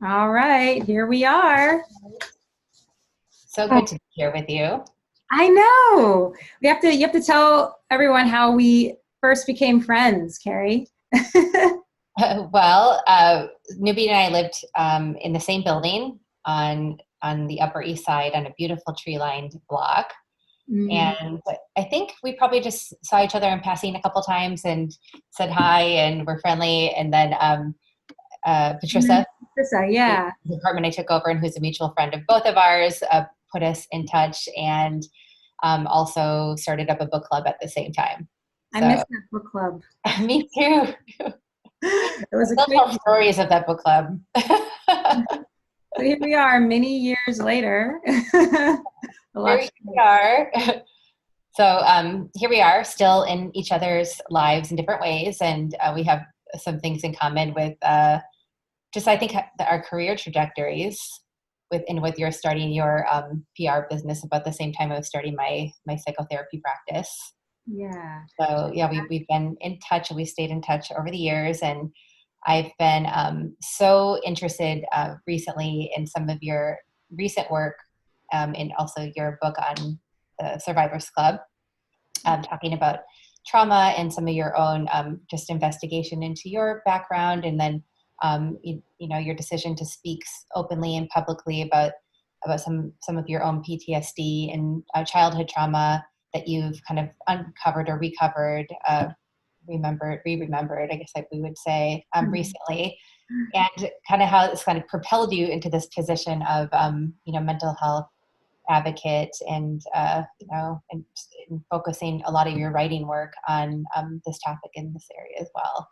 All right, here we are. So Oh, good to be here with you. I know. You have to tell everyone how we first became friends, Kerrie. Well, Nubia and I lived in the same building on the Upper East Side on a beautiful tree-lined block. Mm, And I think we probably just saw each other in passing a couple times and said hi and were friendly. And then Patricia, Krista, the yeah. department I took over and who's a mutual friend of both of ours, put us in touch and also started up a book club at the same time. I So missed that book club. me too. It I was a still tell crazy one. stories of that book club. So here we are many years later. A Here lot we changed. are. So here we are, still in each other's lives in different ways, and we have some things in common with just I think our career trajectories. With your starting your PR business about the same time I was starting my psychotherapy practice. Yeah. So yeah, we've been in touch and we've stayed in touch over the years, and I've been so interested recently in some of your recent work, and also your book on the Survivors Club, talking about trauma and some of your own just investigation into your background, and then you know your decision to speak openly and publicly about some of your own PTSD and childhood trauma that you've kind of uncovered or recovered, remembered, I guess like we would say, recently, and kind of how it's kind of propelled you into this position of you know mental health advocate and and focusing a lot of your writing work on this topic in this area as well.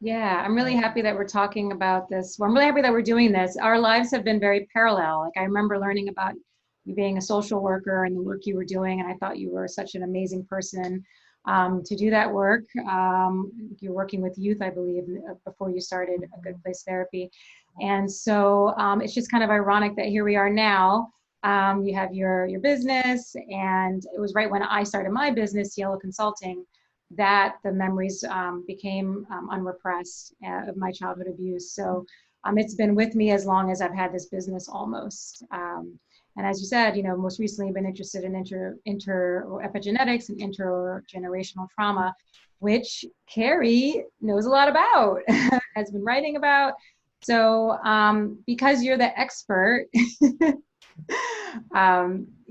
Yeah, I'm really happy that we're talking about this. Well, I'm really happy that we're doing this. Our lives have been very parallel. Like I remember learning about you being a social worker and the work you were doing, and I thought you were such an amazing person to do that work. You're working with youth, I believe, before you started a Good Place Therapy, and so it's just kind of ironic that here we are now. You have your business, and it was right when I started my business, Yellow Consulting, that the memories became unrepressed of my childhood abuse. So it's been with me as long as I've had this business almost. And as you said, you know, most recently I've been interested in epigenetics and intergenerational trauma, which Kerrie knows a lot about, has been writing about. So because you're the expert,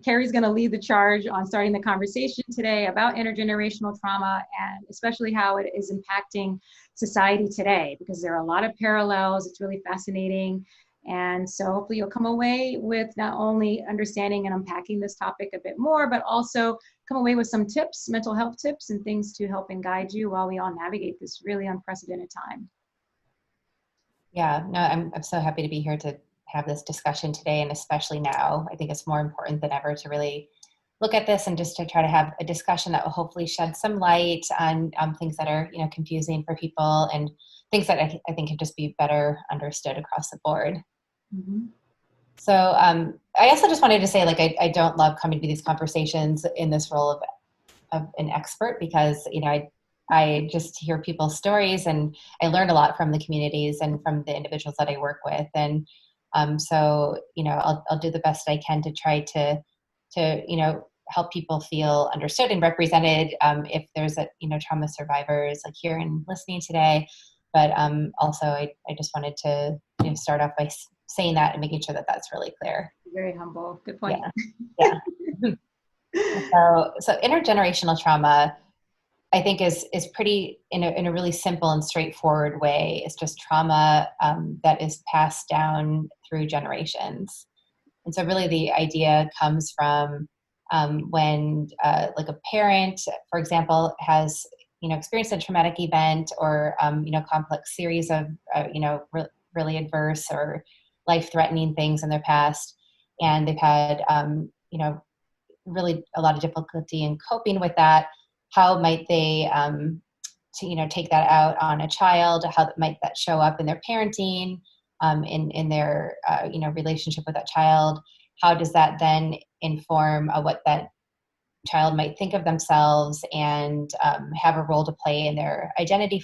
Kerrie's going to lead the charge on starting the conversation today about intergenerational trauma and especially how it is impacting society today, because there are a lot of parallels. It's really fascinating. And so hopefully you'll come away with not only understanding and unpacking this topic a bit more, but also come away with some tips, mental health tips and things to help and guide you while we all navigate this really unprecedented time. Yeah, no, I'm so happy to be here to have this discussion today, and especially now. I think it's more important than ever to really look at this and just to try to have a discussion that will hopefully shed some light on things that are confusing for people, and things that I think can just be better understood across the board. Mm-hmm. So I also just wanted to say, like, I don't love coming to these conversations in this role of an expert, because I just hear people's stories and I learn a lot from the communities and from the individuals that I work with, and so I'll do the best I can to try to help people feel understood and represented, if there's trauma survivors like here and listening today. But also I just wanted to start off by saying that and making sure that that's really clear. Very humble. Good point. Yeah, yeah. So intergenerational trauma, I think, is pretty in a really simple and straightforward way. It's just trauma that is passed down through generations. And so really the idea comes from when like a parent, for example, has experienced a traumatic event or complex series of really adverse or life-threatening things in their past, and they've had really a lot of difficulty in coping with that. How might they take that out on a child? How might that show up in their parenting, in their relationship with that child? How does that then inform what that child might think of themselves, and have a role to play in their identity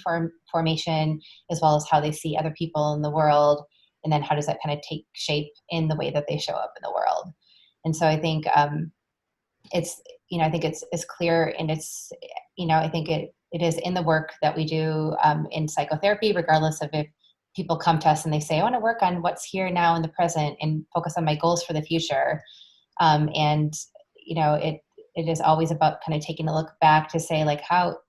formation, as well as how they see other people in the world, and then how does that kind of take shape in the way that they show up in the world? And so I think it's, I think it's clear, and it's, I think it is in the work that we do in psychotherapy, regardless of if people come to us and they say, I want to work on what's here now in the present and focus on my goals for the future. And, it is always about kind of taking a look back to say, like,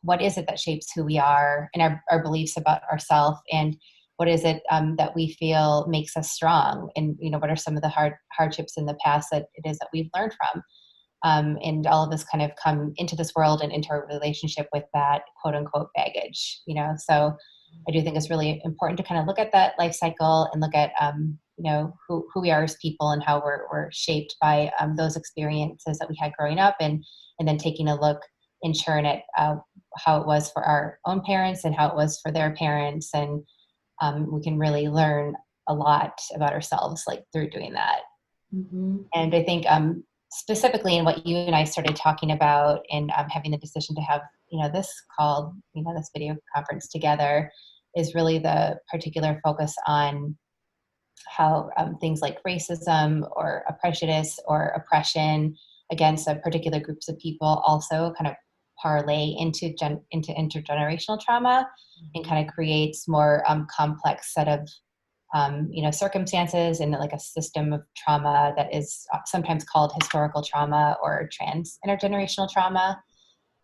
what is it that shapes who we are and our beliefs about ourselves, and what is it that we feel makes us strong, and what are some of the hardships in the past that it is that we've learned from, and all of this kind of come into this world and into our relationship with that quote unquote baggage. So I do think it's really important to kind of look at that life cycle and look at who we are as people and how we're shaped by those experiences that we had growing up, and then taking a look in turn at how it was for our own parents and how it was for their parents, and we can really learn a lot about ourselves through doing that. Mm-hmm. And I think specifically in what you and I started talking about, and having the decision to have this called this video conference together, is really the particular focus on how things like racism or a prejudice or oppression against particular groups of people also kind of parlay into intergenerational trauma, and kind of creates more complex set of circumstances, and like a system of trauma that is sometimes called historical trauma or intergenerational trauma.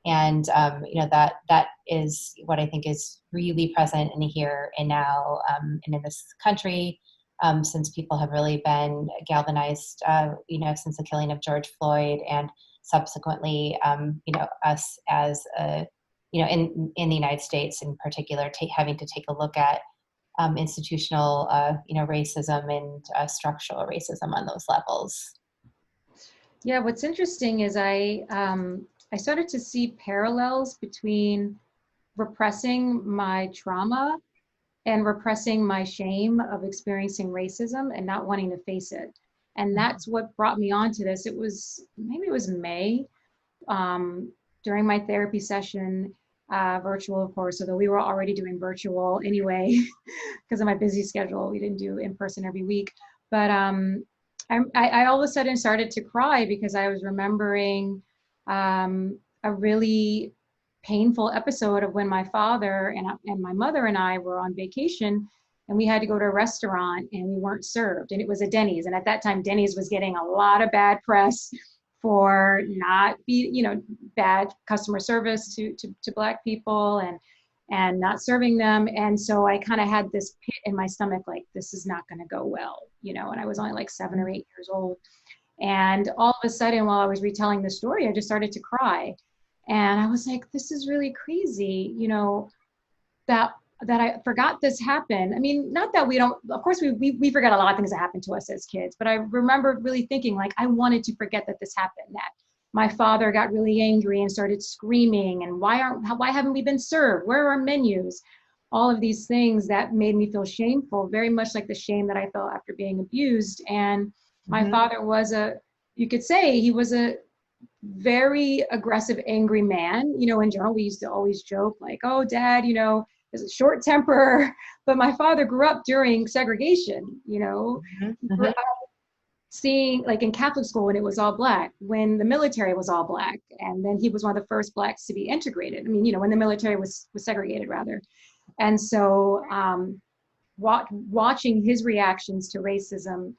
And that is what I think is really present in the here and now, and in this country, since people have really been galvanized, since the killing of George Floyd, and subsequently, us as in the United States in particular, having to take a look at institutional, racism and structural racism on those levels. Yeah, what's interesting is I started to see parallels between repressing my trauma and repressing my shame of experiencing racism and not wanting to face it. And that's what brought me onto this. It was May, during my therapy session, virtual, of course, although we were already doing virtual anyway, because of my busy schedule. We didn't do in person every week. But I all of a sudden started to cry because I was remembering a really painful episode of when my father and my mother and I were on vacation, and we had to go to a restaurant and we weren't served, and it was a Denny's. And at that time, Denny's was getting a lot of bad press for bad customer service to Black people and not serving them. And so I kind of had this pit in my stomach, like, this is not going to go well, and I was only like 7 or 8 years old. And all of a sudden, while I was retelling the story, I just started to cry. And I was like, this is really crazy, that I forgot this happened. I mean, not that we don't, of course, we forget a lot of things that happened to us as kids, but I remember really thinking, like, I wanted to forget that this happened, that my father got really angry and started screaming, and why haven't we been served? Where are our menus? All of these things that made me feel shameful, very much like the shame that I felt after being abused. And my father was you could say he was a very aggressive, angry man. In general, we used to always joke like, oh, Dad, is a short temper. But my father grew up during segregation, He grew up seeing, like, in Catholic school when it was all Black, when the military was all Black, and then he was one of the first Blacks to be integrated. I mean, when the military was segregated, rather. And so watching his reactions to racism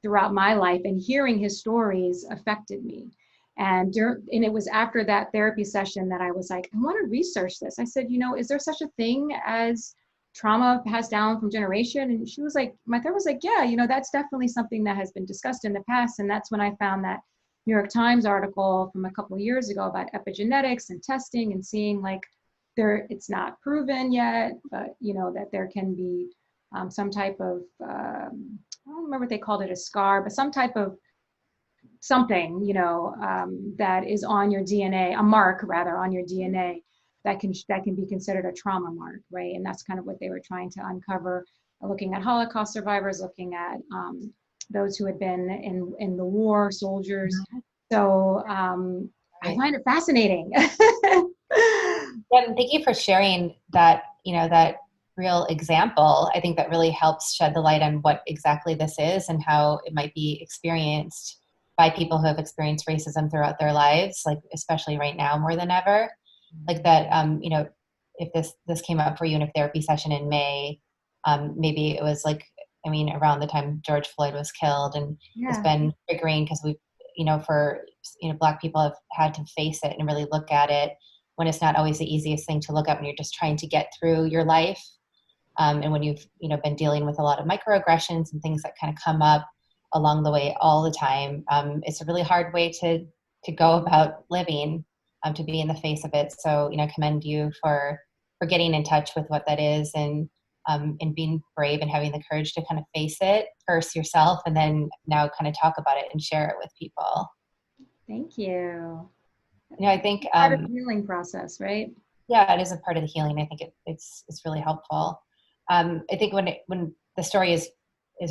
throughout my life and hearing his stories affected me. And it was after that therapy session that I was like, I want to research this. I said, is there such a thing as trauma passed down from generation? And she was like, my therapist was like, yeah, that's definitely something that has been discussed in the past. And that's when I found that New York Times article from a couple of years ago about epigenetics and testing, and seeing like it's not proven yet, but that there can be some type of, I don't remember what they called it, a scar, but some type of something, that is on your DNA, a mark rather on your DNA that can be considered a trauma mark, right? And that's kind of what they were trying to uncover, looking at Holocaust survivors, looking at those who had been in the war, soldiers. So I find it fascinating. Yeah, and thank you for sharing that, that real example, I think that really helps shed the light on what exactly this is and how it might be experienced by people who have experienced racism throughout their lives, like especially right now more than ever. Like that, you know, if this came up for you in a therapy session in May, maybe it was like, I mean, around the time George Floyd was killed, and it's Yeah. been triggering because we, you know, for, you know, Black people have had to face it and really look at it when it's not always the easiest thing to look at when you're just trying to get through your life. And when you've, you know, been dealing with a lot of microaggressions and things that kind of come up along the way all the time, it's a really hard way to go about living, to be in the face of it. So, you know, I commend you for getting in touch with what that is, and being brave and having the courage to kind of face it first yourself, and then now kind of talk about it and share it with people. Thank you. You know, I think, Part of the healing process, right? yeah, it is a part of the healing. I think it's really helpful. I think when the story is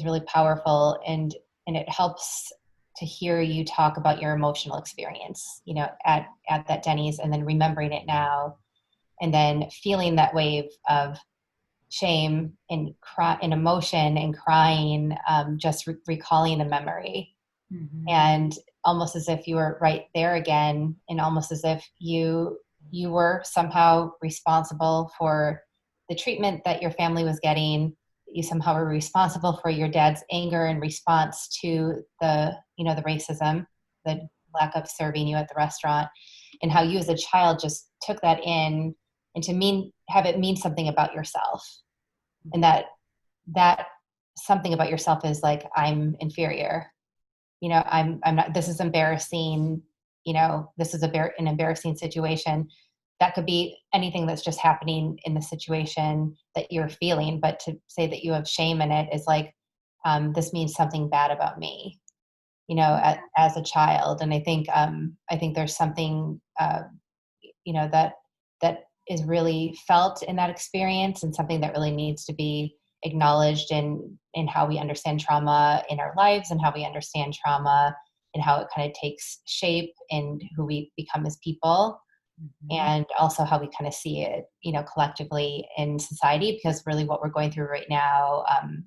really powerful, and it helps to hear you talk about your emotional experience, you know, at that Denny's, and then remembering it now, and then feeling that wave of shame and and emotion and crying, just recalling the memory, and almost as if you were right there again, and almost as if you were somehow responsible for the treatment that your family was getting. You somehow were responsible for your dad's anger in response to the, you know, the racism, the lack of serving you at the restaurant, and how you as a child just took that in, and to have it mean something about yourself, and that something about yourself is like, I'm inferior, you know, I'm not, this is embarrassing, you know, this is an embarrassing situation. That could be anything that's just happening in the situation that you're feeling, but to say that you have shame in it is like, this means something bad about me, you know, as a child. And I think there's something, you know, that is really felt in that experience, and something that really needs to be acknowledged in how we understand trauma in our lives, and how we understand trauma and how it kind of takes shape in who we become as people, and also how we kind of see it, you know, collectively in society. Because really what we're going through right now,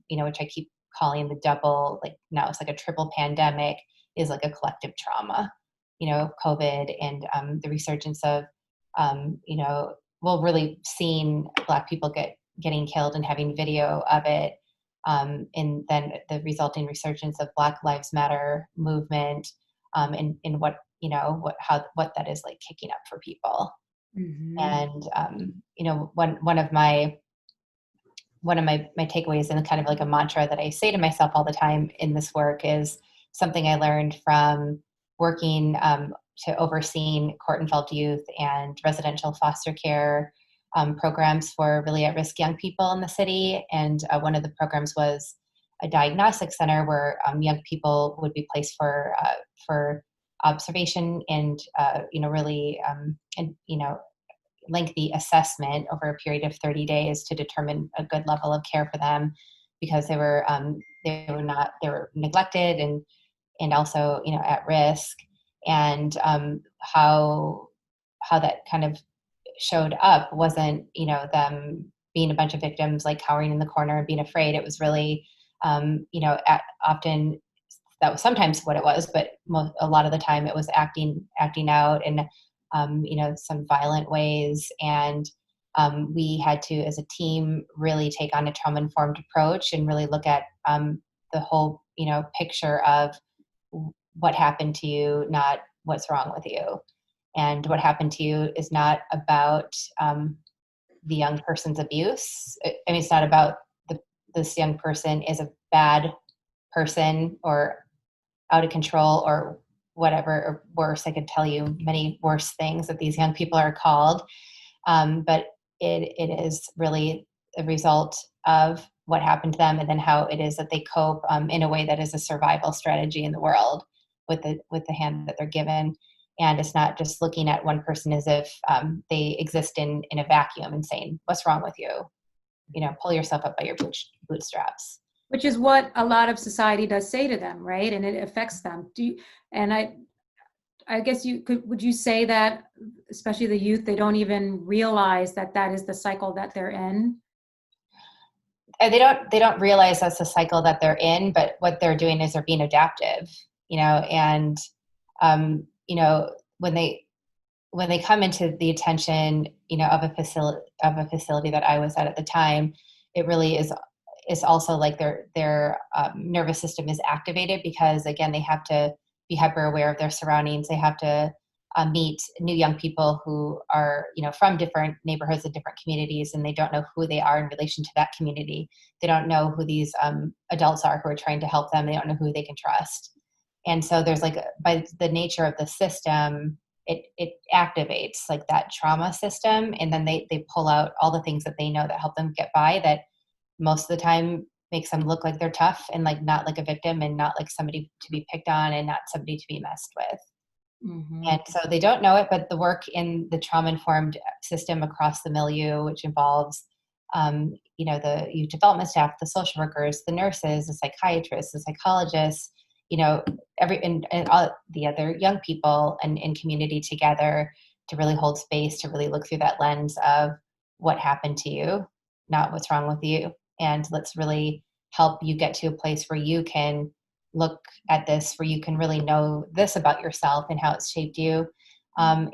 you know, which I keep calling the double, like now it's like a triple pandemic, is like a collective trauma, you know, COVID, and the resurgence of, you know, well, really seeing Black people getting killed and having video of it, and then the resulting resurgence of Black Lives Matter movement, and what, you know, what that is like kicking up for people. And you know, one of my takeaways, and kind of like a mantra that I say to myself all the time in this work, is something I learned from working, to overseeing court-involved youth and residential foster care, programs for really at-risk young people in the city. And one of the programs was a diagnostic center where young people would be placed for observation, and you know, really, and you know, lengthy assessment over a period of 30 days to determine a good level of care for them, because they were neglected, and also, you know, at risk. And how that kind of showed up wasn't, you know, them being a bunch of victims like cowering in the corner and being afraid. It was really, you know, often that was sometimes what it was, but a lot of the time it was acting out in, you know, some violent ways. And we had to, as a team, really take on a trauma-informed approach and really look at the whole, you know, picture of what happened to you, not what's wrong with you. And what happened to you is not about the young person's abuse. I mean, it's not about this young person is a bad person or out of control or whatever, or worse. I could tell you many worse things that these young people are called. But it is really a result of what happened to them, and then how it is that they cope in a way that is a survival strategy in the world with the hand that they're given. And it's not just looking at one person as if they exist in a vacuum and saying, what's wrong with you? You know, pull yourself up by your bootstraps. Which is what a lot of society does say to them, right? And it affects them. And I guess would you say that, especially the youth, they don't even realize that that is the cycle that they're in? they don't realize that's the cycle that they're in, but what they're doing is they're being adaptive, and when they come into the attention, of a facility that I was at the time, it really is also like their nervous system is activated, because again, they have to be hyper aware of their surroundings. They have to meet new young people who are, from different neighborhoods and different communities, and they don't know who they are in relation to that community. They don't know who these adults are who are trying to help them. They don't know who they can trust. And so there's by the nature of the system, it activates like that trauma system. And then they pull out all the things that they know that help them get by, that most of the time makes them look like they're tough and like not like a victim and not like somebody to be picked on and not somebody to be messed with. Mm-hmm. And so they don't know it, but the work in the trauma-informed system across the milieu, which involves, the youth development staff, the social workers, the nurses, the psychiatrists, the psychologists, and all the other young people and in community together to really hold space, to really look through that lens of what happened to you, not what's wrong with you. And let's really help you get to a place where you can look at this, where you can really know this about yourself and how it's shaped you.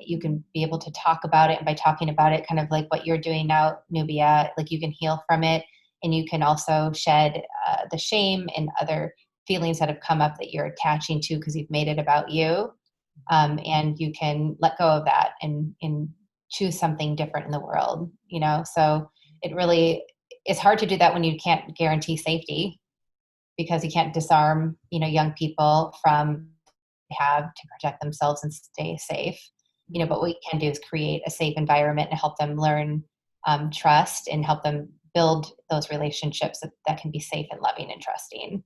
You can be able to talk about it, and by talking about it, kind of like what you're doing now, Nubia, like you can heal from it, and you can also shed the shame and other feelings that have come up that you're attaching to because you've made it about you, and you can let go of that and choose something different in the world. So it really is hard to do that when you can't guarantee safety, because you can't disarm, young people from have to protect themselves and stay safe. But what we can do is create a safe environment and help them learn trust and help them build those relationships that can be safe and loving and trusting.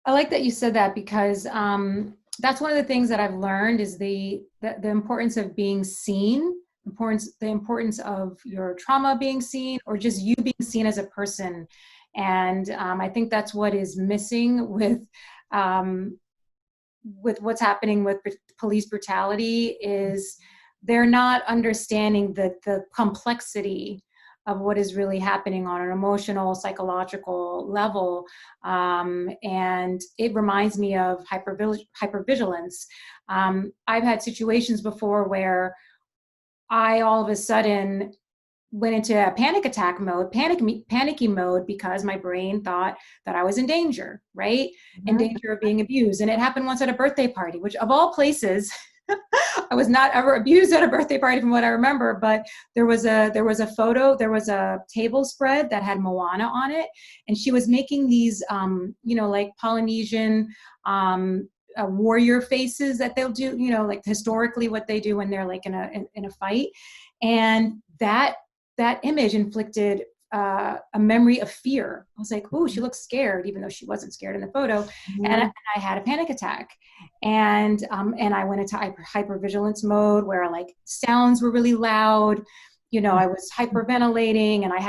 I like that you said that, because that's one of the things that I've learned is the importance of being seen, the importance of your trauma being seen, or just you being seen as a person. And I think that's what is missing with what's happening with police brutality, is they're not understanding the complexity of what is really happening on an emotional, psychological level. And it reminds me of hypervigilance. I've had situations before where I all of a sudden went into a panicky mode, because my brain thought that I was in danger, right? Mm-hmm. In danger of being abused. And it happened once at a birthday party, which of all places, I was not ever abused at a birthday party from what I remember, but there was a table spread that had Moana on it. And she was making these, like Polynesian, warrior faces that they'll do, like historically what they do when they're like in a fight. And that image inflicted a memory of fear. I was like, oh, she looks scared, even though she wasn't scared in the photo. Mm-hmm. And I had a panic attack. And I went into hypervigilance mode, where like sounds were really loud. I was hyperventilating, and I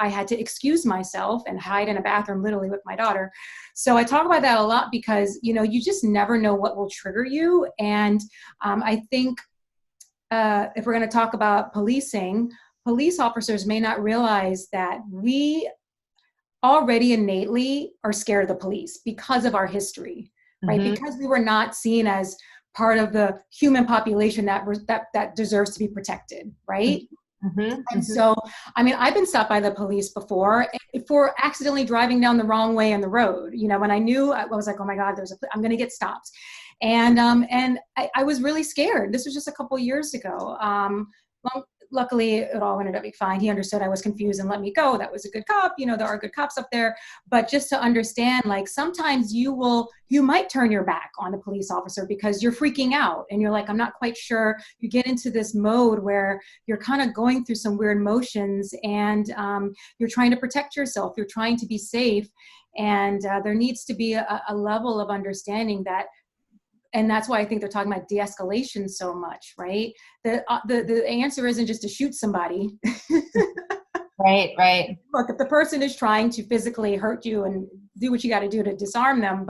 had to excuse myself and hide in a bathroom, literally, with my daughter. So I talk about that a lot, because, you just never know what will trigger you. And I think if we're going to talk about policing, police officers may not realize that we already innately are scared of the police because of our history, right? Mm-hmm. Because we were not seen as part of the human population that deserves to be protected, right? Mm-hmm. And so, I've been stopped by the police before for accidentally driving down the wrong way on the road. When I knew, I was like, oh my God, I'm going to get stopped. And I was really scared. This was just a couple years ago. Luckily, it all ended up being fine. He understood I was confused and let me go. That was a good cop. There are good cops up there. But just to understand, like, sometimes you might turn your back on the police officer because you're freaking out and you're like, I'm not quite sure. You get into this mode where you're kind of going through some weird motions, and you're trying to protect yourself. You're trying to be safe. And there needs to be a level of understanding that. And that's why I think they're talking about de-escalation so much, right? The answer isn't just to shoot somebody. Right, right. Look, if the person is trying to physically hurt you, and do what you got to do to disarm them,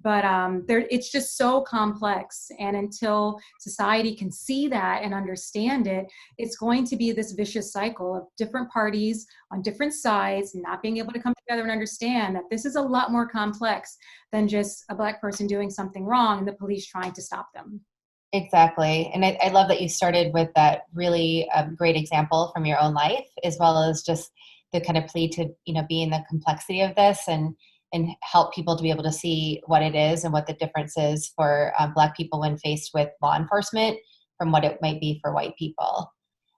it's just so complex. And until society can see that and understand it, it's going to be this vicious cycle of different parties on different sides not being able to come together and understand that this is a lot more complex than just a Black person doing something wrong and the police trying to stop them. Exactly. And I love that you started with that really great example from your own life, as well as just the kind of plea to, be in the complexity of this and help people to be able to see what it is and what the difference is for Black people when faced with law enforcement from what it might be for white people.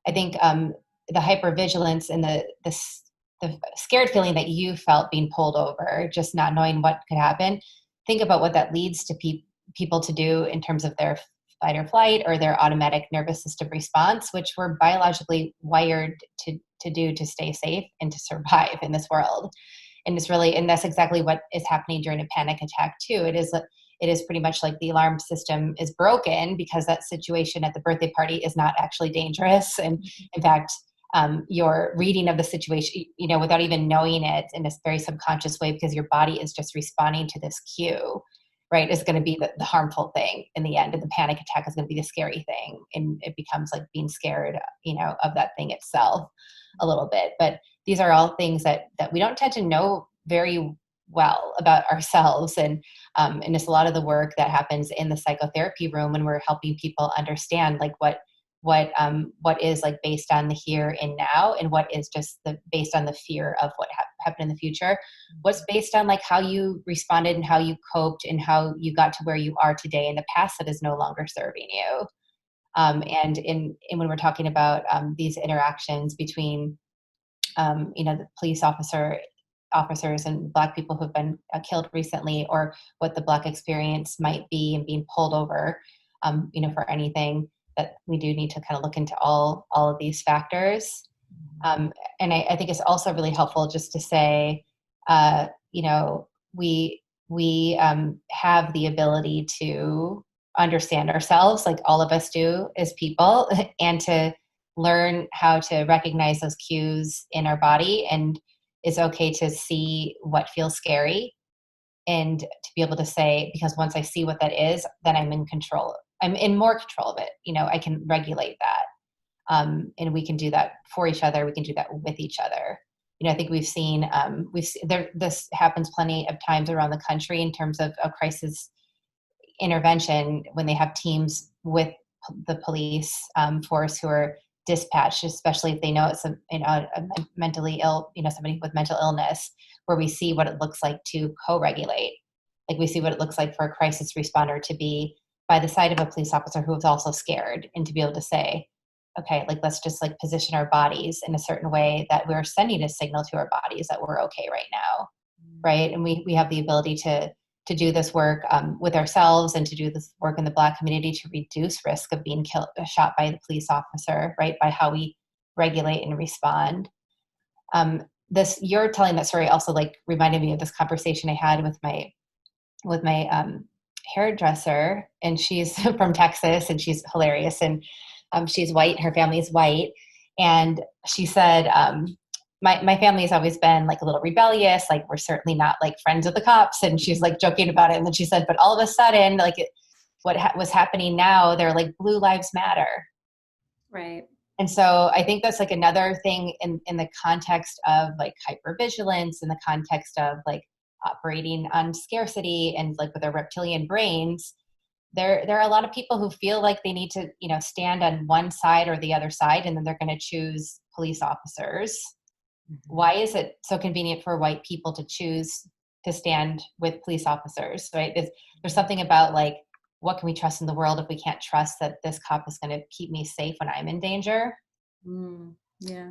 I think the hypervigilance and the scared feeling that you felt being pulled over, just not knowing what could happen, think about what that leads to people to do in terms of their fight or flight or their automatic nervous system response, which we're biologically wired to do to stay safe and to survive in this world. And that's exactly what is happening during a panic attack too. It is pretty much like the alarm system is broken because that situation at the birthday party is not actually dangerous. And in fact, your reading of the situation, without even knowing it in a very subconscious way, because your body is just responding to this cue, right, is going to be the harmful thing in the end. And the panic attack is going to be the scary thing. And it becomes like being scared, of that thing itself a little bit. But these are all things that we don't tend to know very well about ourselves. And it's a lot of the work that happens in the psychotherapy room when we're helping people understand like what is like based on the here and now, and what is just based on the fear of what happened in the future. What's based on like how you responded and how you coped and how you got to where you are today in the past that is no longer serving you. And when we're talking about these interactions between the police officers and Black people who've been killed recently, or what the Black experience might be and being pulled over, for anything, that we do need to kind of look into all of these factors. And I think it's also really helpful just to say, we have the ability to understand ourselves, like all of us do as people, and to learn how to recognize those cues in our body. And it's okay to see what feels scary, and to be able to say, because once I see what that is, then I'm in control. I'm in more control of it. I can regulate that. And we can do that for each other. We can do that with each other. I think we've seen this happens plenty of times around the country in terms of a crisis intervention, when they have teams with the police force who are dispatched, especially if they know it's a mentally ill, somebody with mental illness, where we see what it looks like to co-regulate. Like we see what it looks like for a crisis responder to be by the side of a police officer who is also scared, and to be able to say, okay, like let's just like position our bodies in a certain way that we're sending a signal to our bodies that we're okay right now, right? And we have the ability to do this work with ourselves, and to do this work in the Black community to reduce risk of being shot by the police officer, right? By how we regulate and respond. You're telling that story also like reminded me of this conversation I had with my hairdresser, and she's from Texas, and she's hilarious, and she's white, her family's white, and she said, my family has always been like a little rebellious, like we're certainly not like friends with the cops, and she's like joking about it, and then she said, but all of a sudden, like what was happening now, they're like Blue Lives Matter. Right. And so I think that's like another thing in the context of like hypervigilance, in the context of like operating on scarcity and like with our reptilian brains. There are a lot of people who feel like they need to, stand on one side or the other side, and then they're going to choose police officers. Mm-hmm. Why is it so convenient for white people to choose to stand with police officers, right? There's something about like, what can we trust in the world if we can't trust that this cop is going to keep me safe when I'm in danger? Yeah.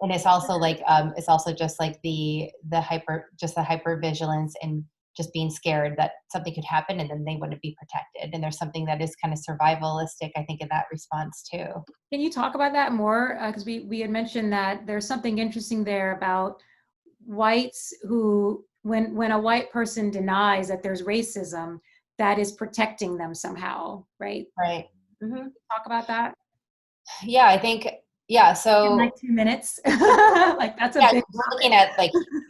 And it's also like, it's also just like the hypervigilance and just being scared that something could happen and then they wouldn't be protected. And there's something that is kind of survivalistic, I think, in that response too. Can you talk about that more? Because we had mentioned that there's something interesting there about whites who, when a white person denies that there's racism, that is protecting them somehow, right? Right. Mm-hmm. Talk about that. Yeah, I think, Yeah. In So like 2 minutes. Like that's a yeah, big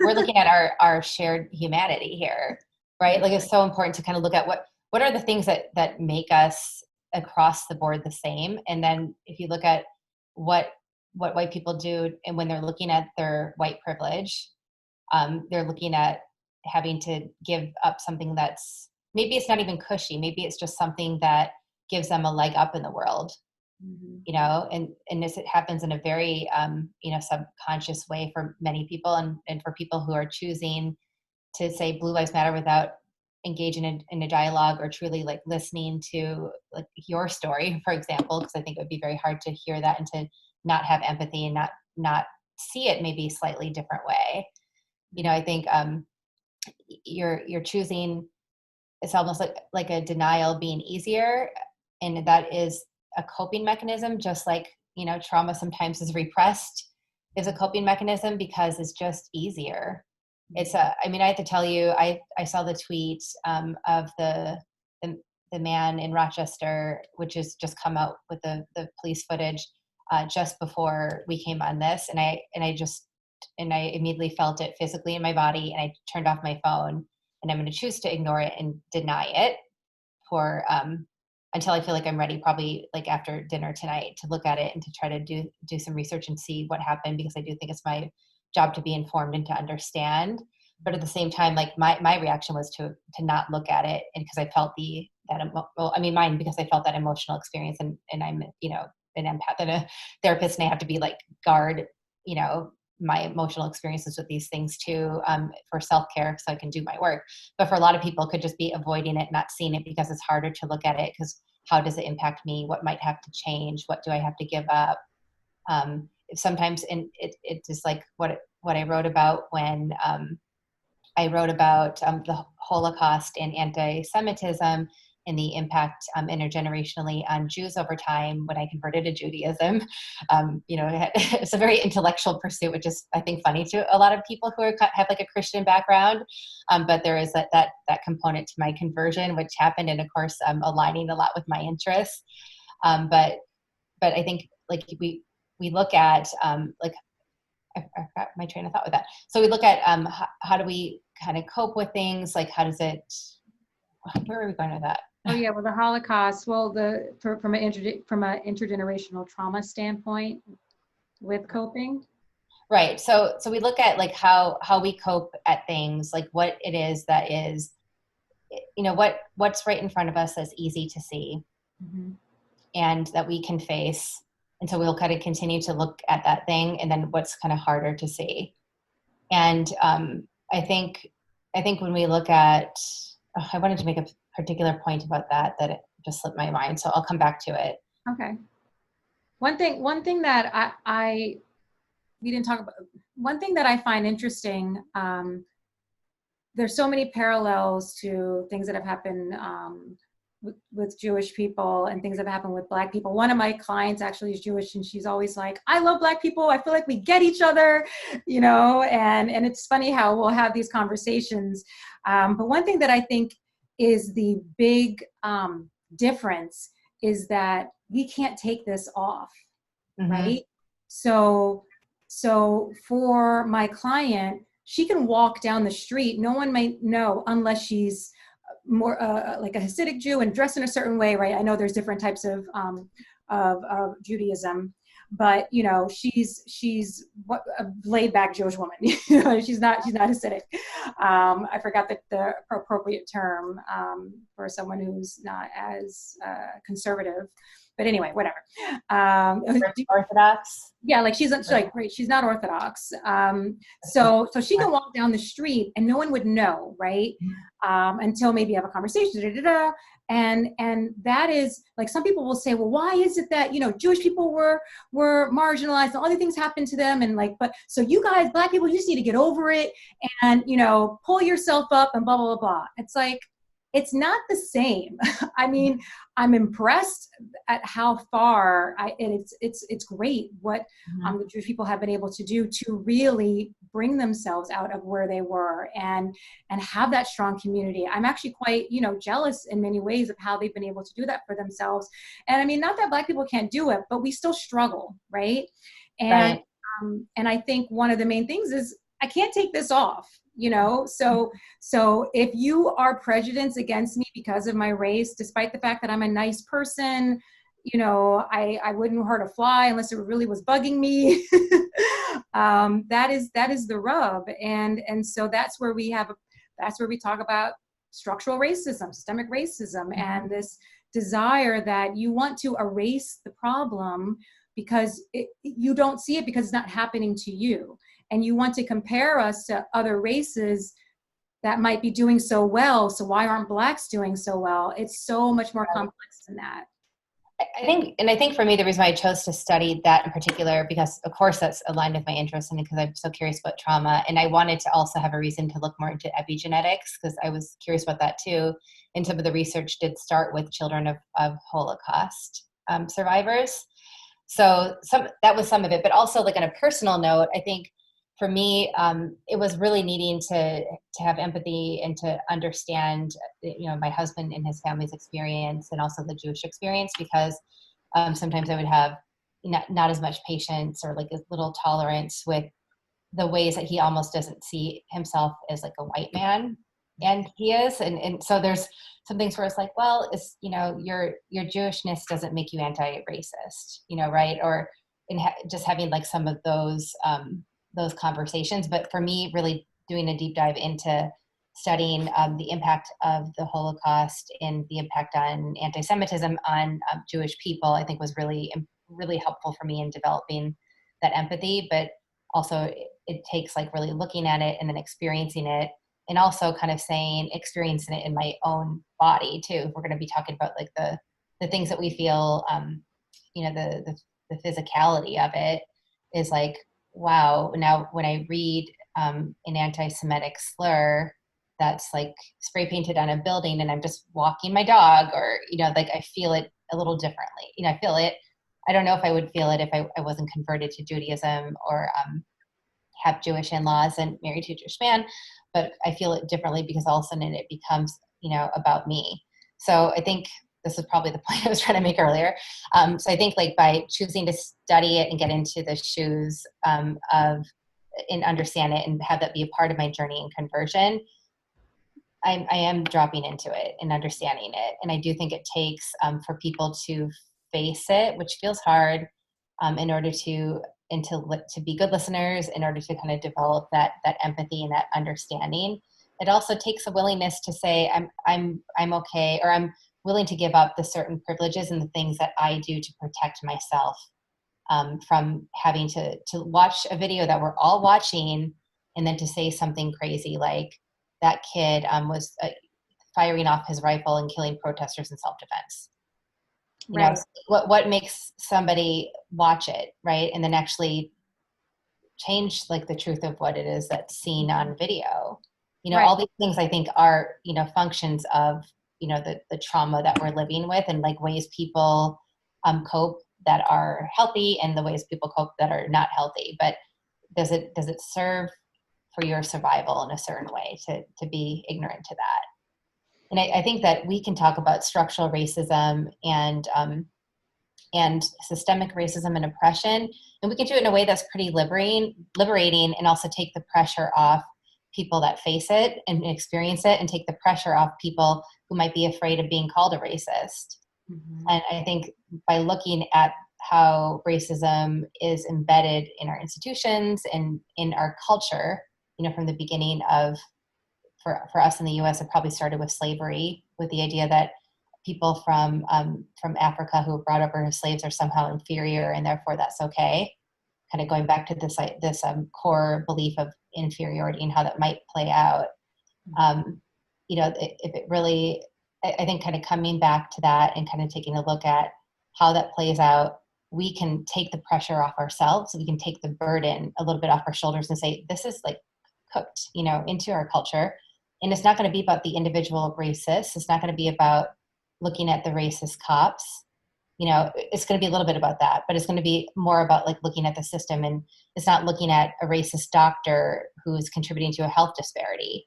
we're looking at our shared humanity here, right? Like it's so important to kind of look at what are the things that make us across the board the same. And then if you look at what white people do, and when they're looking at their white privilege, they're looking at having to give up something that's, maybe it's not even cushy, maybe it's just something that gives them a leg up in the world. You know, and this, it happens in a very, subconscious way for many people, and for people who are choosing to say Blue Lives Matter without engaging in a dialogue or truly like listening to like your story, for example, because I think it would be very hard to hear that and to not have empathy and not see it maybe a slightly different way. You know, I think you're choosing, it's almost like a denial being easier, and that is a coping mechanism, just like, you know, trauma sometimes is repressed, is a coping mechanism because it's just easier. It's I mean, I have to tell you, I saw the tweet of the man in Rochester, which has just come out with the police footage just before we came on this, and I immediately felt it physically in my body, and I turned off my phone, and I'm going to choose to ignore it and deny it for until I feel like I'm ready, probably like after dinner tonight, to look at it and to try to do some research and see what happened, because I do think it's my job to be informed and to understand. But at the same time, like my reaction was to not look at it, and because I felt mine, because I felt that emotional experience, and I'm, you know, an empath and a therapist, and I have to be like guard, you know, my emotional experiences with these things too, for self-care, so I can do my work. But for a lot of people, could just be avoiding it, not seeing it, because it's harder to look at it, because how does it impact me? What might have to change? What do I have to give up? Sometimes, and it's just like what I wrote about when I wrote about the Holocaust and anti-Semitism and the impact intergenerationally on Jews over time when I converted to Judaism. You know, it's a very intellectual pursuit, which is, I think, funny to a lot of people who have like a Christian background. But there is that component to my conversion, which happened, and of course, aligning a lot with my interests. But I think like we look at like, I forgot my train of thought with that. So we look at how do we kind of cope with things? Like, how does it, where are we going with that? Oh yeah, well, the Holocaust. Well, from an intergenerational trauma standpoint with coping. Right. So we look at like how we cope at things, like what it is that is, you know, what's right in front of us that's easy to see, and that we can face. And so we'll kind of continue to look at that thing, and then what's kind of harder to see. And I think when we look at, I wanted to make a particular point about that it just slipped my mind. So I'll come back to it. Okay. One thing that we didn't talk about, one thing that I find interesting, there's so many parallels to things that have happened with Jewish people and things that have happened with Black people. One of my clients actually is Jewish, and she's always like, I love Black people. I feel like we get each other, you know, and it's funny how we'll have these conversations. But one thing that I think is the big difference is that we can't take this off, right? So for my client, she can walk down the street. No one might know unless she's more like a Hasidic Jew and dressed in a certain way, right? I know there's different types of Judaism, but you know, she's a laid back Jewish woman. You know, she's not Hasidic. I forgot the appropriate term for someone who's not as conservative. But anyway, whatever. Orthodox. Yeah, like she's like, right, she's not Orthodox. So she can walk down the street and no one would know, right? Until maybe you have a conversation, and that is like, some people will say, well, why is it that, you know, Jewish people were marginalized and all these things happened to them, and like, but so you guys, Black people, you just need to get over it and, you know, pull yourself up and blah blah blah blah. It's like, it's not the same. I mean, I'm impressed at how far and it's great what the Jewish people have been able to do to really bring themselves out of where they were and have that strong community. I'm actually quite, jealous in many ways of how they've been able to do that for themselves. And I mean, not that Black people can't do it, but we still struggle, right? And Right. and I think one of the main things is I can't take this off, so if you are prejudiced against me because of my race, despite the fact that I'm a nice person, I wouldn't hurt a fly unless it really was bugging me. That is the rub. And so that's where we talk about structural racism, systemic racism, and this desire that you want to erase the problem because you don't see it because it's not happening to you. And you want to compare us to other races that might be doing so well. So why aren't Blacks doing so well? It's so much more complex than that. I think for me, the reason why I chose to study that in particular, because of course that's aligned with my interest and because I'm so curious about trauma. And I wanted to also have a reason to look more into epigenetics because I was curious about that too. And some of the research did start with children of Holocaust survivors. So that was some of it, but also like on a personal note, I think for me, it was really needing to have empathy and to understand, my husband and his family's experience and also the Jewish experience, because sometimes I would have not as much patience or like a little tolerance with the ways that he almost doesn't see himself as like a white man, and he is, and so there's some things where it's like, well, it's your Jewishness doesn't make you anti-racist, right? Or just having like some of those conversations. But for me, really doing a deep dive into studying the impact of the Holocaust and the impact on anti-Semitism on Jewish people, I think was really, really helpful for me in developing that empathy. But also it takes like really looking at it and then experiencing it, and also kind of experiencing it in my own body too. If we're going to be talking about like the things that we feel, the physicality of it is like, wow, now when I read an anti-Semitic slur that's like spray painted on a building and I'm just walking my dog, or, like I feel it a little differently. I feel it. I don't know if I would feel it if I wasn't converted to Judaism or have Jewish in-laws and married to a Jewish man, but I feel it differently because all of a sudden it becomes, about me. So I think this is probably the point I was trying to make earlier. So I think like by choosing to study it and get into the shoes and understand it and have that be a part of my journey and conversion, I am dropping into it and understanding it. And I do think it takes for people to face it, which feels hard, in order to be good listeners, in order to kind of develop that empathy and that understanding. It also takes a willingness to say, I'm okay, or I'm willing to give up the certain privileges and the things that I do to protect myself from having to watch a video that we're all watching and then to say something crazy like that kid was firing off his rifle and killing protesters in self-defense. Right. What makes somebody watch it, right? And then actually change like the truth of what it is that's seen on video. Right. All these things I think are, functions of, the trauma that we're living with, and like ways people cope that are healthy and the ways people cope that are not healthy. But does it serve for your survival in a certain way to be ignorant to that? And I think that we can talk about structural racism and systemic racism and oppression, and we can do it in a way that's pretty liberating, and also take the pressure off people that face it and experience it, and take the pressure off people who might be afraid of being called a racist. Mm-hmm. And I think by looking at how racism is embedded in our institutions and in our culture, from the beginning of, for us in the US, it probably started with slavery, with the idea that people from Africa who were brought over as slaves are somehow inferior, and therefore that's okay. Kind of going back to this core belief of inferiority and how that might play out. If it really, I think kind of coming back to that and kind of taking a look at how that plays out, we can take the pressure off ourselves. We can take the burden a little bit off our shoulders and say, this is like cooked, into our culture. And it's not going to be about the individual racist. It's not going to be about looking at the racist cops. It's going to be a little bit about that, but it's going to be more about like looking at the system. And it's not looking at a racist doctor who's contributing to a health disparity,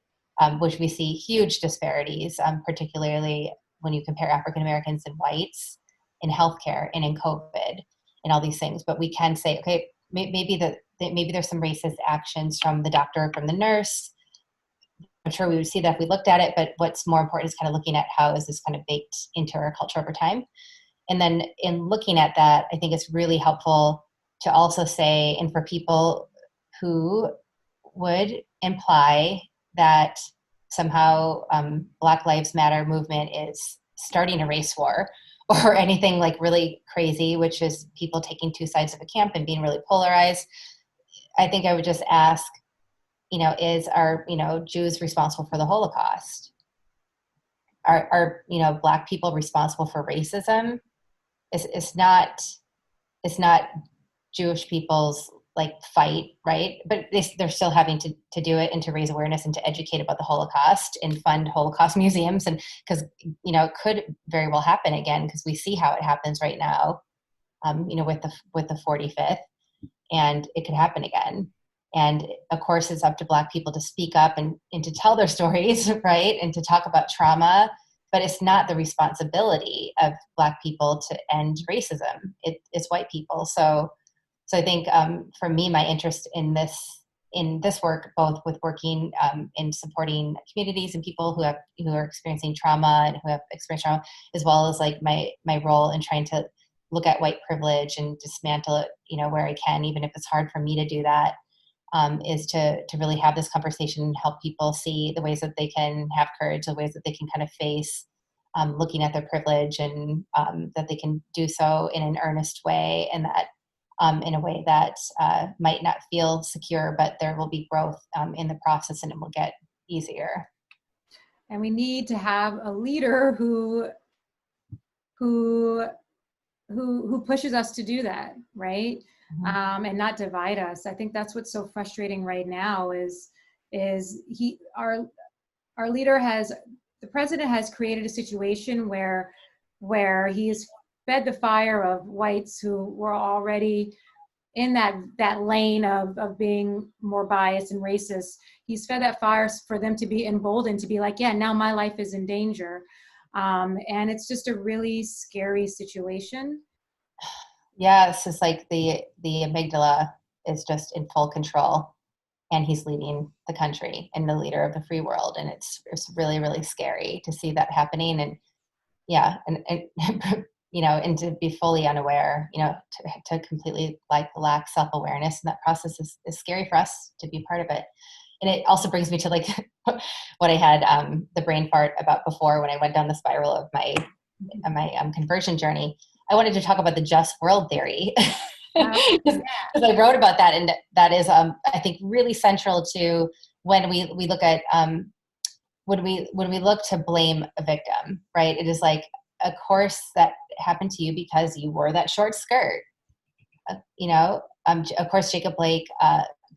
which we see huge disparities, particularly when you compare African Americans and whites in healthcare and in COVID and all these things. But we can say, okay, maybe there's some racist actions from the doctor, from the nurse. I'm sure we would see that if we looked at it, but what's more important is kind of looking at how is this kind of baked into our culture over time. And then in looking at that, I think it's really helpful to also say, and for people who would imply that somehow Black Lives Matter movement is starting a race war or anything like really crazy, which is people taking two sides of a camp and being really polarized, I think I would just ask, are Jews responsible for the Holocaust? Are Black people responsible for racism? It's not Jewish people's like fight, right? But they're still having to do it and to raise awareness and to educate about the Holocaust and fund Holocaust museums, and because it could very well happen again, because we see how it happens right now, with the 45th, and it could happen again. And of course, it's up to Black people to speak up and to tell their stories, right, and to talk about trauma. But it's not the responsibility of Black people to end racism. It's white people. So I think for me, my interest in this work, both with working in supporting communities and people who are experiencing trauma and who have experienced trauma, as well as like my role in trying to look at white privilege and dismantle it, where I can, even if it's hard for me to do that, is to really have this conversation and help people see the ways that they can have courage, the ways that they can kind of face looking at their privilege, and that they can do so in an earnest way, and that in a way that might not feel secure, but there will be growth in the process, and it will get easier. And we need to have a leader who pushes us to do that, right? Mm-hmm. And not divide us. I think that's what's so frustrating right now is our leader the president has created a situation where he's fed the fire of whites who were already in that lane of being more biased and racist. He's fed that fire for them to be emboldened to be like, yeah, now my life is in danger. And it's just a really scary situation. Yes, it's like the amygdala is just in full control, and he's leading the country and the leader of the free world. And it's really, really scary to see that happening. And yeah, and and to be fully unaware, to completely like lack self-awareness in that process is scary for us to be part of it. And it also brings me to like what I had the brain fart about before when I went down the spiral of my conversion journey. I wanted to talk about the just world theory because I wrote about that, and that is I think really central to when we look at when we look to blame a victim, right? It is like, of course that happened to you because you wore that short skirt. Of course Jacob Blake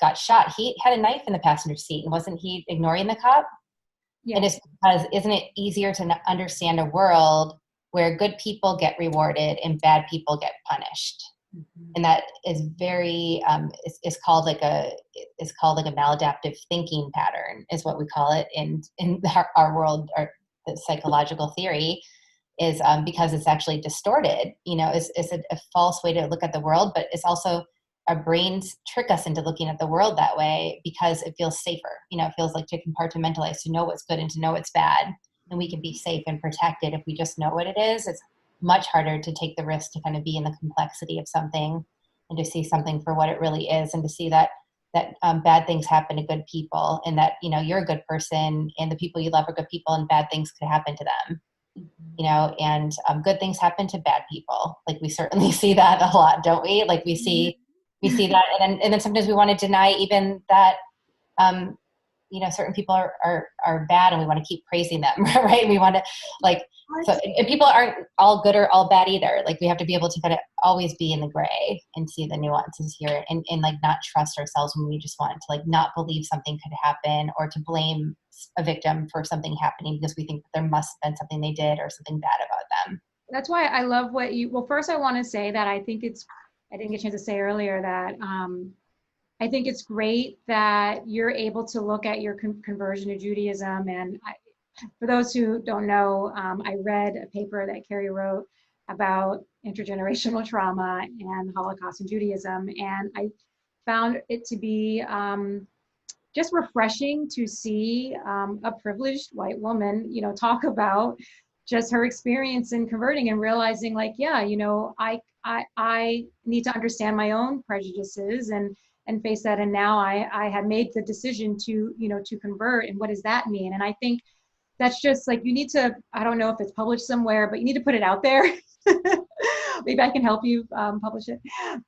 got shot. He had a knife in the passenger seat, and wasn't he ignoring the cop? Yeah. And it's because, isn't it easier to understand a world where good people get rewarded and bad people get punished? Mm-hmm. And that is very it's called like a maladaptive thinking pattern, is what we call it in our world, or the psychological theory, is because it's actually distorted. It's a false way to look at the world, but it's also our brains trick us into looking at the world that way because it feels safer. It feels like to compartmentalize, to know what's good and to know what's bad. And we can be safe and protected if we just know what it is. It's much harder to take the risk to kind of be in the complexity of something and to see something for what it really is, and to see that bad things happen to good people, and that, you're a good person and the people you love are good people, and bad things could happen to them. And good things happen to bad people. Like we certainly see that a lot, don't we? Like we see that, and then sometimes we want to deny even that certain people are bad and we want to keep praising them, right? We want to and people aren't all good or all bad either. Like we have to be able to kind of always be in the gray and see the nuances here and like not trust ourselves when we just want to like not believe something could happen or to blame a victim for something happening because we think that there must have been something they did or something bad about them. That's why I love well, first I want to say that I didn't get a chance to say earlier that I think it's great that you're able to look at your conversion to Judaism. And for those who don't know, I read a paper that Kerrie wrote about intergenerational trauma and the Holocaust in Judaism. And I found it to be just refreshing to see a privileged white woman, talk about just her experience in converting and realizing like, yeah, I need to understand my own prejudices and face that. And now I have made the decision to, to convert. And what does that mean? And I think that's just like, you need to, I don't know if it's published somewhere, but you need to put it out there. Maybe I can help you publish it.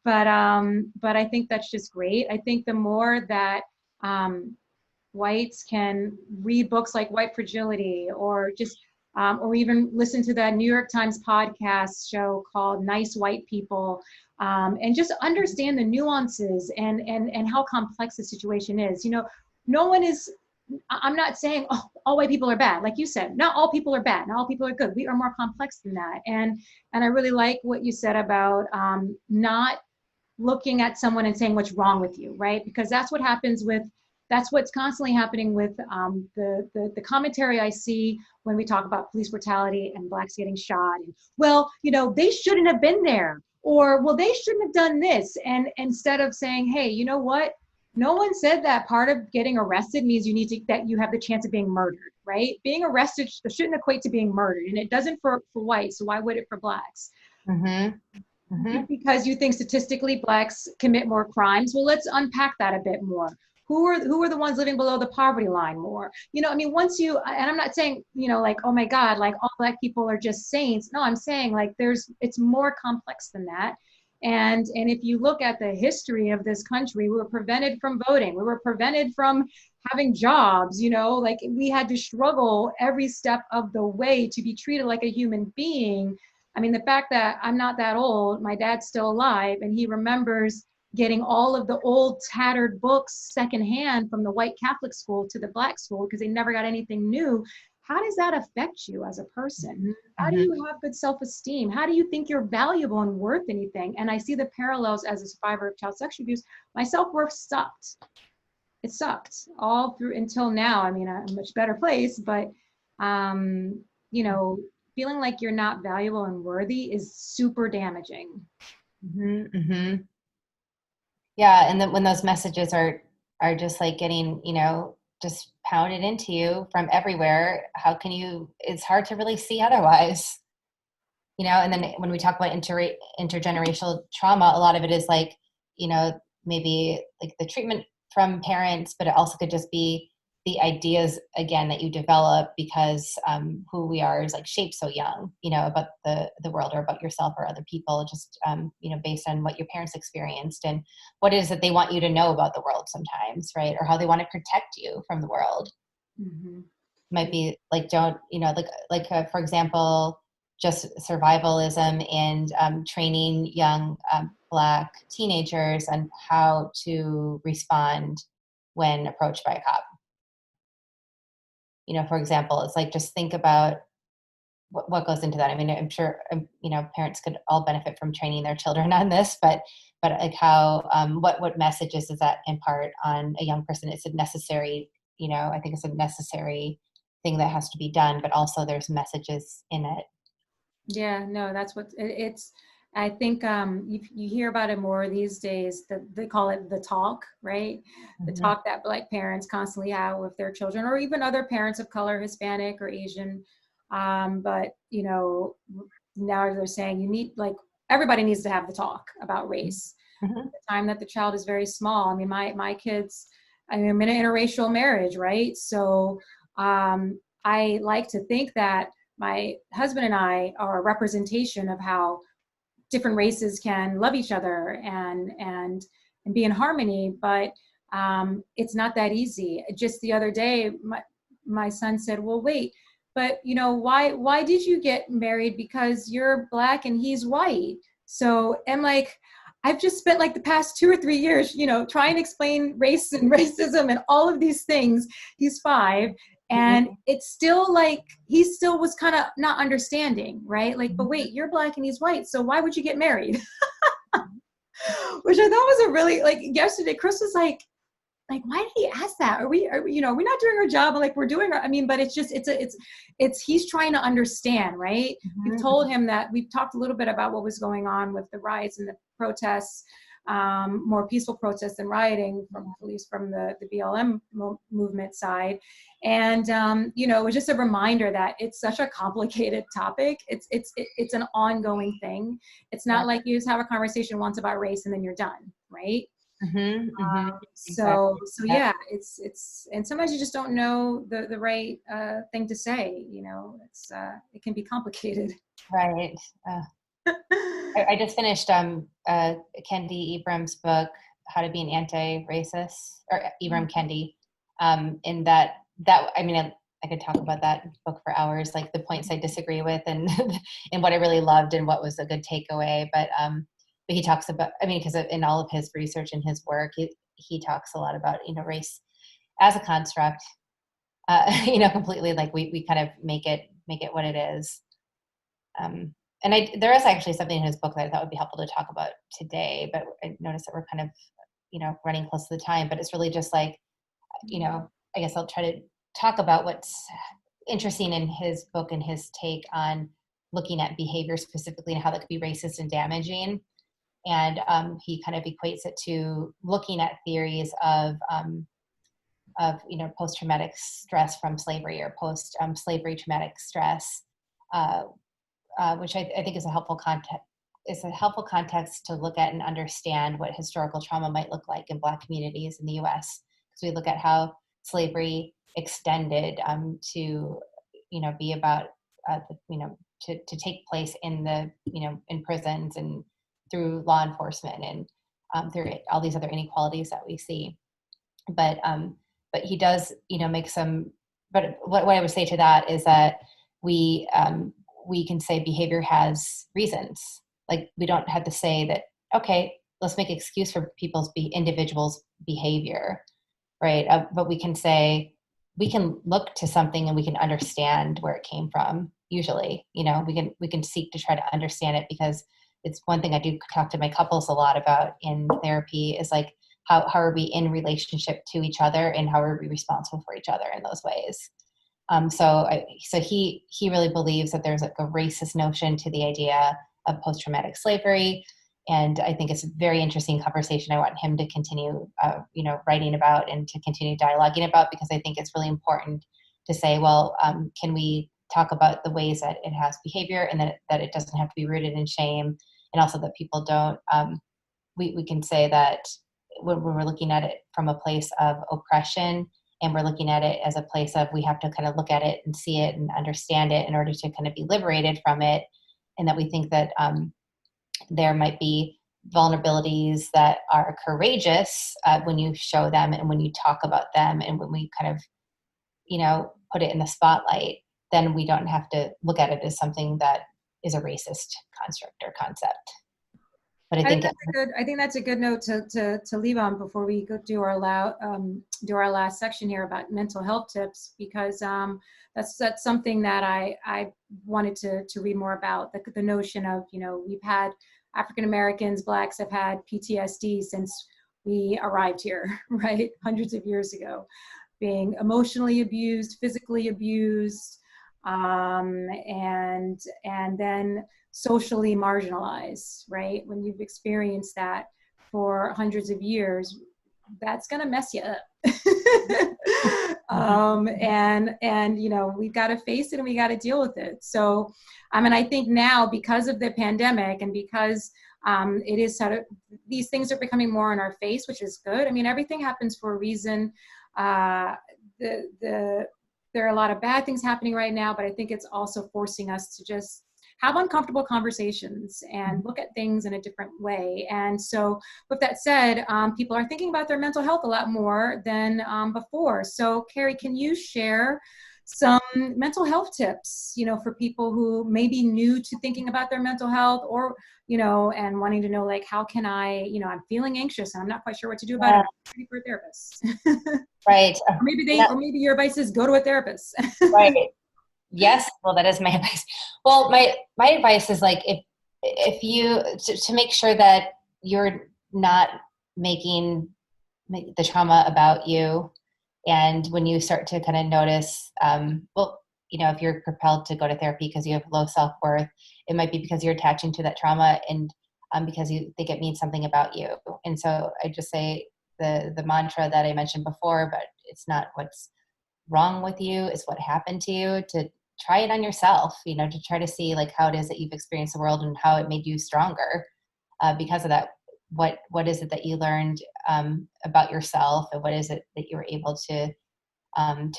But I think that's just great. I think the more that whites can read books like White Fragility or just or even listen to that New York Times podcast show called Nice White People, and just understand the nuances and how complex the situation is. No one is, I'm not saying all white people are bad. Like you said, not all people are bad. Not all people are good. We are more complex than that. And I really like what you said about not looking at someone and saying what's wrong with you, right? Because that's what's constantly happening with the commentary I see when we talk about police brutality and Blacks getting shot. And, well, they shouldn't have been there, or, well, they shouldn't have done this. And instead of saying, hey, you know what? No one said that part of getting arrested means that you have the chance of being murdered, right? Being arrested shouldn't equate to being murdered, and it doesn't for whites. So why would it for Blacks? Mm-hmm. Mm-hmm. Because you think statistically Blacks commit more crimes. Well, let's unpack that a bit more. Who are the ones living below the poverty line more? Once you, and I'm not saying, like, oh my God, like all Black people are just saints. No, I'm saying like it's more complex than that. And if you look at the history of this country, we were prevented from voting. We were prevented from having jobs, like we had to struggle every step of the way to be treated like a human being. I mean, the fact that I'm not that old, my dad's still alive, and he remembers getting all of the old tattered books secondhand from the white Catholic school to the Black school because they never got anything new. How does that affect you as a person? How do you have good self-esteem? How do you think you're valuable and worth anything? And I see the parallels as a survivor of child sexual abuse. My self-worth sucked. It sucked all through until now. I mean, I'm a much better place, but feeling like you're not valuable and worthy is super damaging. Mm-hmm, mm-hmm. Yeah, and then when those messages are just like getting, just pounded into you from everywhere, how can you, it's hard to really see otherwise, and then when we talk about intergenerational trauma, a lot of it is like, maybe like the treatment from parents, but it also could just be the ideas again that you develop because who we are is like shaped so young, about the world or about yourself or other people, just based on what your parents experienced and what it is that they want you to know about the world sometimes, right? Or how they want to protect you from the world. Mm-hmm. Might be like for example, just survivalism and training young Black teenagers on how to respond when approached by a cop. For example, it's like, just think about what goes into that. I mean, I'm sure, parents could all benefit from training their children on this, but like how, what messages does that impart on a young person? It's a necessary, I think it's a necessary thing that has to be done, but also there's messages in it. Yeah, no, that's what it's, I think you hear about it more these days, they call it the talk, right? Mm-hmm. The talk that Black parents constantly have with their children, or even other parents of color, Hispanic or Asian. But, now they're saying you need, like, everybody needs to have the talk about race. Mm-hmm. At the time that the child is very small. I mean, my kids, I'm in an interracial marriage, right? So I like to think that my husband and I are a representation of how different races can love each other and be in harmony. But It's not that easy. Just the other day, my son said, well, wait, but why did you get married? Because you're Black and he's white. So I'm like, I've just spent like the past 2 or 3 years, trying to explain race and racism and all of these things. He's 5. And it's still like, he still was kind of not understanding, right? Like, but wait, you're Black and he's white. So why would you get married? Which I thought was a really, like, yesterday, Chris was like, why did he ask that? Are we we're not doing our job? Like, we're doing our, but it's just, he's trying to understand, right? We've told him that, we've talked a little bit about what was going on with the riots and the protests, more peaceful protests than rioting, at least from the BLM movement side. And, it was just a reminder that it's such a complicated topic. It's an ongoing thing. It's not like you just have a conversation once about race and then you're done, right? So yeah, it's, and sometimes you just don't know the right thing to say, it can be complicated. Right. I just finished Kendi Ibram's book, How to Be an Anti-Racist, or Ibram Kendi. In that I could talk about that book for hours, like the points I disagree with and and what I really loved and what was a good takeaway. But he talks about, because in all of his research and his work, he talks a lot about, race as a construct, completely, like we kind of make it what it is. And there is actually something in his book that I thought would be helpful to talk about today, but I noticed that we're kind of, running close to the time, but it's really just like, I guess I'll try to talk about what's interesting in his book and his take on looking at behavior specifically and how that could be racist and damaging. And he kind of equates it to looking at theories of post-traumatic stress from slavery or post-slavery traumatic stress, which I think is a helpful context. It's a helpful context to look at and understand what historical trauma might look like in Black communities in the U.S. Because we look at how slavery extended to, be about, to take place in the, in prisons and through law enforcement and through all these other inequalities that we see. But he does, make some, but what I would say to that is that we can say behavior has reasons. Like, we don't have to say that, okay, let's make excuse for individuals' behavior, right? But we can say, we can look to something and we can understand where it came from. Usually, we can seek to try to understand it, because it's one thing I do talk to my couples a lot about in therapy is like, how are we in relationship to each other and how are we responsible for each other in those ways? So he really believes that there's like a racist notion to the idea of post-traumatic slavery. And I think it's a very interesting conversation I want him to continue, writing about and to continue dialoguing about, because I think it's really important to say, well, can we talk about the ways that it has behavior and that it doesn't have to be rooted in shame, and also that people don't, we can say that when we're looking at it from a place of oppression, and we're looking at it as a place of, we have to kind of look at it and see it and understand it in order to kind of be liberated from it. And that we think that there might be vulnerabilities that are courageous when you show them and when you talk about them, and when we kind of, put it in the spotlight, then we don't have to look at it as something that is a racist construct or concept. But I think that's a good note to leave on before we go do our last section here about mental health tips, because that's something that I wanted to read more about, the notion of, we've had African Americans, Blacks have had PTSD since we arrived here, right? Hundreds of years ago, being emotionally abused, physically abused, and then socially marginalized, right? When you've experienced that for hundreds of years, that's gonna mess you up. And we've got to face it and we got to deal with it. So, I think now, because of the pandemic and because it is sort of, these things are becoming more in our face, which is good. Everything happens for a reason. There are a lot of bad things happening right now, but I think it's also forcing us to just have uncomfortable conversations and look at things in a different way. And so with that said, people are thinking about their mental health a lot more than before. So Kerrie, can you share some mental health tips, for people who may be new to thinking about their mental health, or, and wanting to know, like, how can I, I'm feeling anxious and I'm not quite sure what to do about it. I'm ready for a therapist. Right. Or maybe your advice is go to a therapist. Right. Yes. Well, that is my advice. Well, my advice is, like, if you, to make sure that you're not making the trauma about you. And when you start to kind of notice, if you're propelled to go to therapy because you have low self-worth, it might be because you're attaching to that trauma, and because you think it means something about you. And so I just say the mantra that I mentioned before, but it's not what's wrong with you, it's what happened to you, to try it on yourself, to try to see, like, how it is that you've experienced the world and how it made you stronger because of that. What is it that you learned about yourself, and what is it that you were able to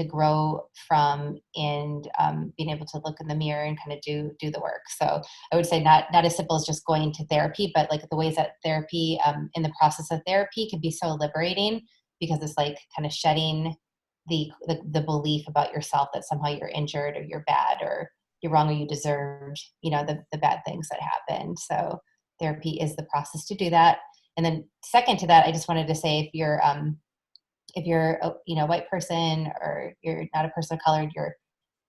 grow from, and being able to look in the mirror and kind of do the work. So I would say not as simple as just going to therapy, but like the ways that therapy, in the process of therapy, can be so liberating, because it's like kind of shedding the belief about yourself that somehow you're injured or you're bad or you're wrong or you deserved, the bad things that happened. So therapy is the process to do that. And then second to that, I just wanted to say, if you're a white person, or you're not a person of color,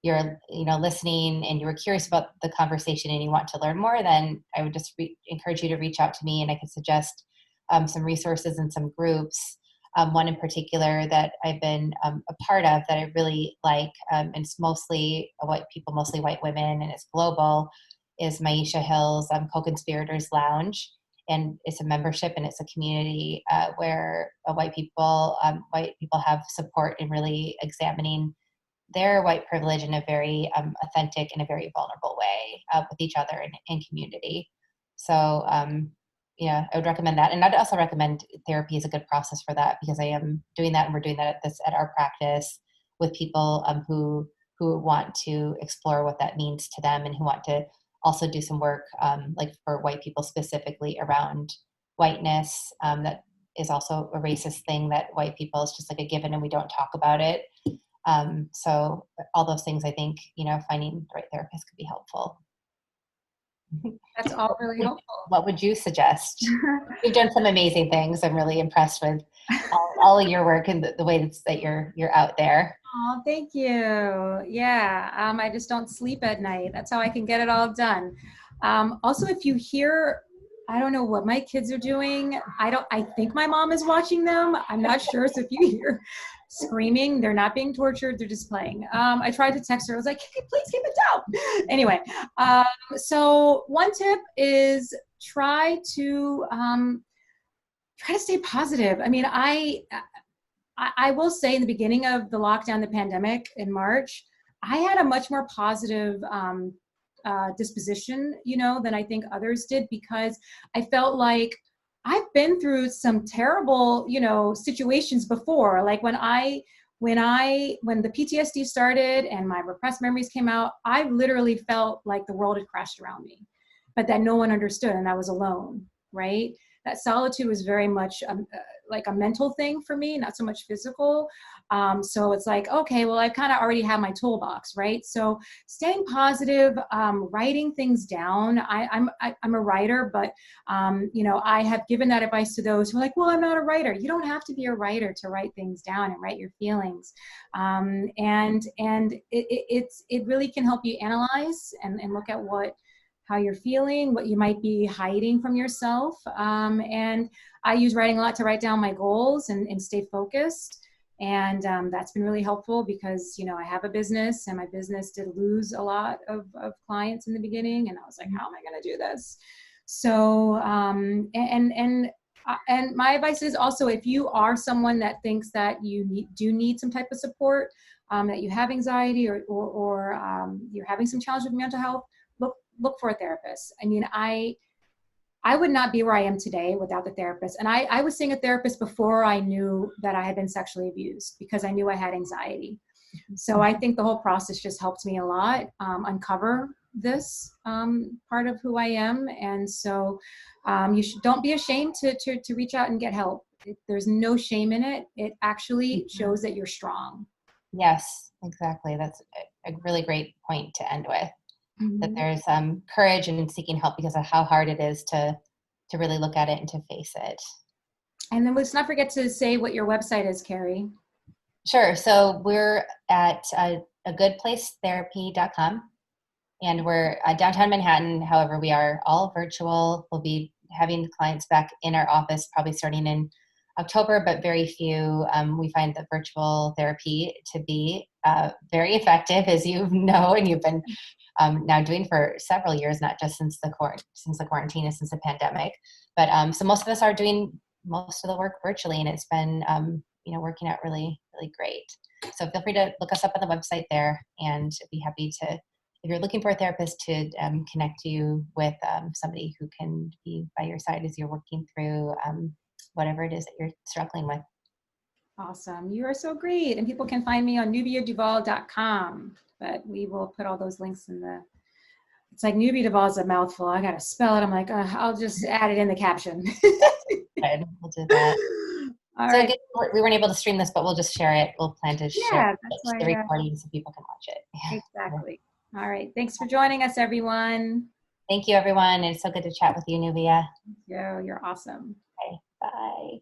you're listening and you were curious about the conversation and you want to learn more, then I would just encourage you to reach out to me, and I could suggest some resources and some groups. One in particular that I've been a part of that I really like, and it's mostly mostly white women, and it's global, is Maisha Hill's Co-Conspirators Lounge. And it's a membership, and it's a community where white people have support in really examining their white privilege in a very authentic and a very vulnerable way with each other and in community. So I would recommend that. And I'd also recommend therapy is a good process for that, because I am doing that, and we're doing that at our practice with people who want to explore what that means to them, and who want to also do some work like for white people specifically around whiteness. That is also a racist thing, that white people is just like a given and we don't talk about it. So all those things, I think, finding the right therapist could be helpful. That's all really helpful. What would you suggest? You've done some amazing things. I'm really impressed with all of your work and the way that you're out there. Oh, thank you. Yeah, I just don't sleep at night. That's how I can get it all done. Also, if you hear, I don't know what my kids are doing. I think my mom is watching them. I'm not sure. So if you hear screaming, they're not being tortured. They're just playing. I tried to text her. I was like, hey, please keep it down. Anyway, so one tip is try to stay positive. I mean, I will say, in the beginning of the lockdown, the pandemic in March, I had a much more positive disposition, than I think others did, because I felt like I've been through some terrible, situations before. Like when the PTSD started and my repressed memories came out, I literally felt like the world had crashed around me, but that no one understood, and I was alone, right? That solitude was very much like a mental thing for me, not so much physical. So it's like, okay, well, I kind of already have my toolbox, right? So staying positive, writing things down. I'm a writer, but I have given that advice to those who are like, well, I'm not a writer. You don't have to be a writer to write things down and write your feelings. And it really can help you analyze and look at how you're feeling, what you might be hiding from yourself. And I use writing a lot to write down my goals and stay focused. And that's been really helpful, because, I have a business, and my business did lose a lot of clients in the beginning. And I was like, how am I going to do this? So, and my advice is also, if you are someone that thinks that you do need some type of support, that you have anxiety or you're having some challenge with mental health, look for a therapist. I mean, I would not be where I am today without the therapist. And I was seeing a therapist before I knew that I had been sexually abused, because I knew I had anxiety. So I think the whole process just helped me a lot, uncover this part of who I am. And so don't be ashamed to reach out and get help. There's no shame in it. It actually shows that you're strong. Yes, exactly. That's a really great point to end with. Mm-hmm. That there's courage in seeking help because of how hard it is to really look at it and to face it. And then let's not forget to say what your website is, Kerrie. Sure. So we're at agoodplacetherapy.com, and we're downtown Manhattan. However, we are all virtual. We'll be having clients back in our office probably starting in October, but very few. We find the virtual therapy to be very effective, as you know, and you've been now doing for several years, not just since the quarantine and since the pandemic. But so most of us are doing most of the work virtually, and it's been working out really, really great. So feel free to look us up on the website there, and be happy to, if you're looking for a therapist, to connect you with somebody who can be by your side as you're working through whatever it is that you're struggling with. Awesome. You are so great. And people can find me on nubiaduvall.com, but we will put all those links in the, it's like Nubia DuVall is a mouthful. I got to spell it. I'm like, I'll just add it in the caption. Good. We'll do that. All so right. We weren't able to stream this, but we'll just share it. We'll plan to share the recording so people can watch it. Exactly. All right. Thanks for joining us, everyone. Thank you, everyone. It's so good to chat with you, Nubia. Thank you. You're awesome. Okay. Bye.